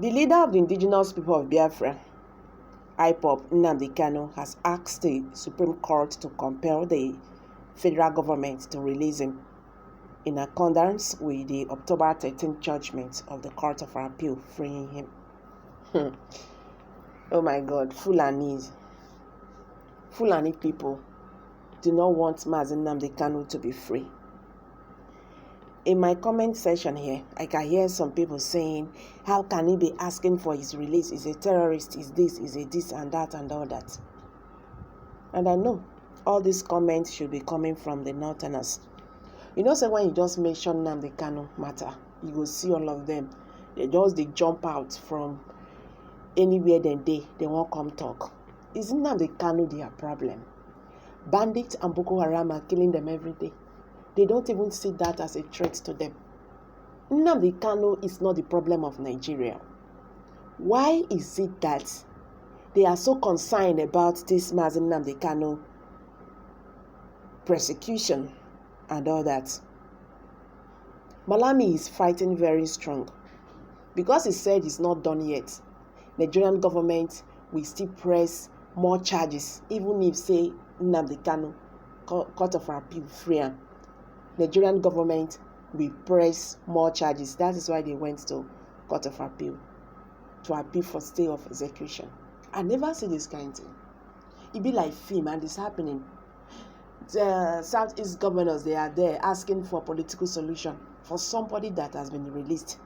The leader of the indigenous people of Biafra, IPOB, Nnamdi Kaun, has asked the Supreme Court to compel the federal government to release him in accordance with the October 13th judgment of the Court of Appeal freeing him. Oh my God, Fulani people do not want Mazi Nnamdi Kaun to be free. In my comment section here, I can hear some people saying, how can he be asking for his release? He's a terrorist, he's this and that and all that. And I know all these comments should be coming from the Northerners. You know, say when you just mention Nnamdi Kaun matter, you will see all of them. They jump out from anywhere they won't come talk. Isn't Nnamdi Kaun their problem? Bandits and Boko Haram are killing them every day. They don't even see that as a threat to them. Nnamdi Kaun is not the problem of Nigeria. Why is it that they are so concerned about this Mazi Nnamdi Kaun persecution and all that? Malami is fighting very strong because he said it's not done yet. Nigerian government will still press more charges, even if say Nnamdi Kaun Court of Appeal free him. Nigerian government will press more charges. That is why they went to Court of Appeal to appeal for stay of execution. I never see this kind of thing. It be like film and it's happening. The Southeast governors, they are there asking for political solution for somebody that has been released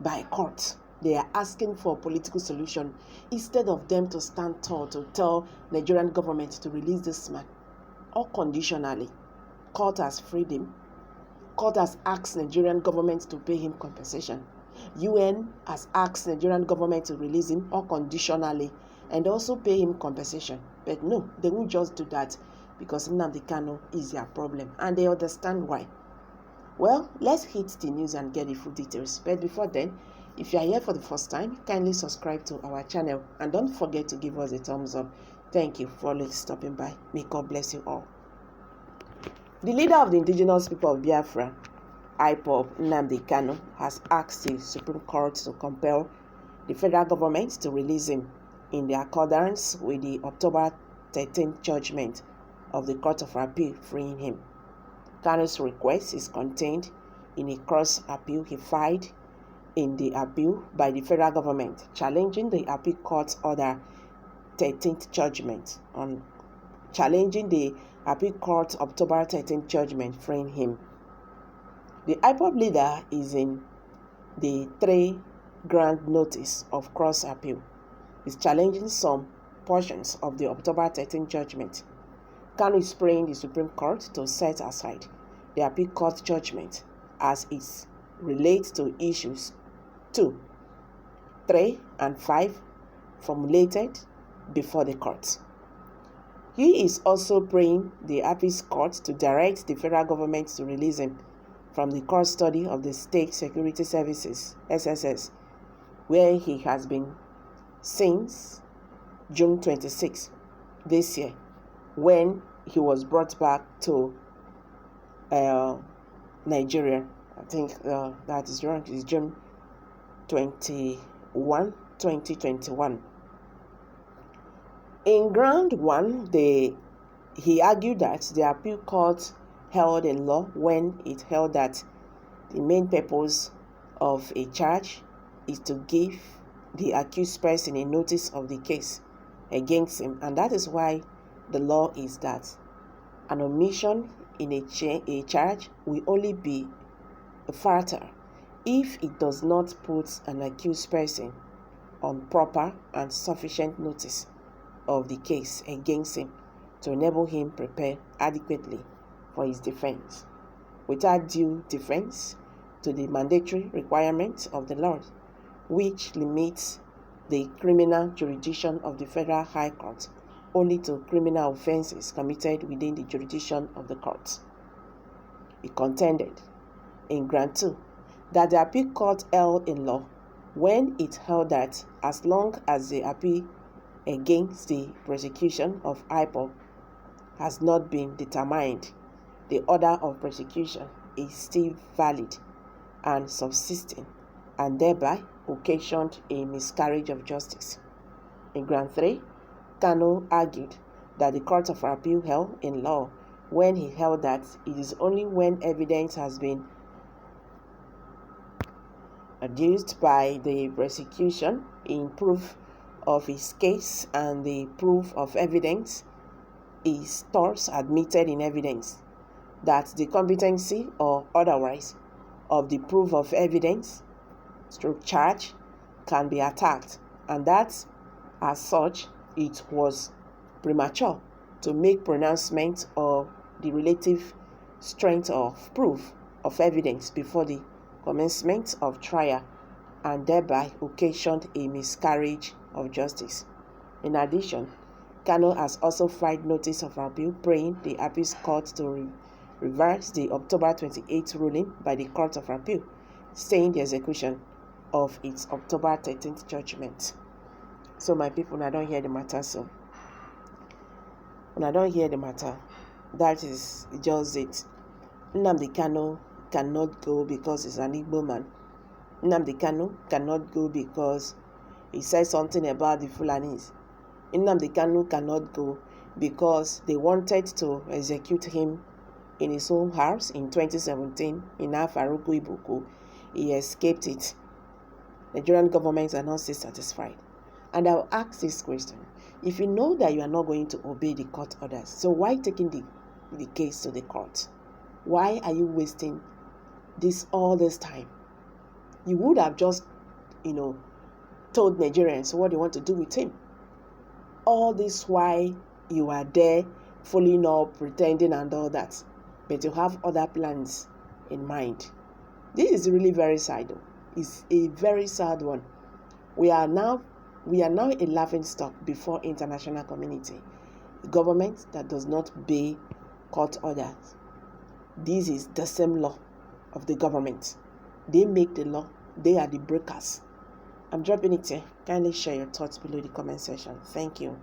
by court. They are asking for political solution instead of them to stand tall to tell Nigerian government to release this man unconditionally. Court has freed him. Court has asked Nigerian government to pay him compensation. UN has asked Nigerian government to release him unconditionally and also pay him compensation. But no, they won't just do that because Nnamdi Kaun is their problem and they understand why. Well, let's hit the news and get the full details. But before then, if you are here for the first time, kindly subscribe to our channel and don't forget to give us a thumbs up. Thank you for always stopping by. May God bless you all. The leader of the indigenous people of Biafra, IPOB, Nnamdi Kaun, has asked the Supreme Court to compel the federal government to release him in accordance with the October 13th judgment of the Court of Appeal freeing him. Kanu's request is contained in a cross appeal he filed in the appeal by the federal government, challenging the appeal court's order 13th judgment on challenging the appeal court's October 13th judgment freeing him. The IPOB leader is in the 3-ground notice of cross appeal. Is challenging some portions of the October 13th judgment. Kanu is praying the Supreme Court to set aside the appeal court judgment as it relates to issues 2, 3, and 5 formulated before the court. He is also praying the appeal court to direct the federal government to release him from the custody of the State Security Services, SSS, where he has been since June 26 this year, when he was brought back to Nigeria. I think that is wrong. It's June 21, 2021. In ground 1, he argued that the appeal court held in law when it held that the main purpose of a charge is to give the accused person a notice of the case against him, and that is why the law is that an omission in a charge will only be fatal if it does not put an accused person on proper and sufficient notice of the case against him to enable him prepare adequately for his defense, without due deference to the mandatory requirements of the law, which limits the criminal jurisdiction of the Federal High Court only to criminal offenses committed within the jurisdiction of the court. He contended in ground 2 that the appeal court held in law when it held that as long as the appeal against the prosecution of IPOB has not been determined, the order of prosecution is still valid and subsisting, and thereby occasioned a miscarriage of justice. In Ground 3, Kanu argued that the Court of Appeal held in law when he held that it is only when evidence has been adduced by the prosecution in proof of his case and the proof of evidence is thus admitted in evidence that the competency or otherwise of the proof of evidence stroke charge can be attacked, and that as such it was premature to make pronouncement of the relative strength of proof of evidence before the commencement of trial, and thereby occasioned a miscarriage of justice. In addition, Kanu has also filed notice of appeal praying the appeals court to reverse the October 28th ruling by the Court of Appeal, staying the execution of its October 13th judgment. So my people, I don't hear the matter. So when I don't hear the matter, that is just it. Nnamdi Kanu cannot go because he's an Igbo man. Nnamdi Kanu cannot go because he said something about the Fulanis. Nnamdi Kanu cannot go because they wanted to execute him in his own house in 2017 in Afaruku Ibuku. He escaped it. The Nigerian government are not still satisfied. And I'll ask this question. If you know that you are not going to obey the court orders, so why taking the case to the court? Why are you wasting all this time? You would have just, told Nigerians what they want to do with him. All this while you are there, following up, pretending and all that. But you have other plans in mind. This is really very sad though. It's a very sad one. We are now a laughingstock before international community. A government that does not obey court orders. This is the same law of the government. They make the law. They are the breakers. I'm dropping it here. Kindly share your thoughts below the comment section. Thank you.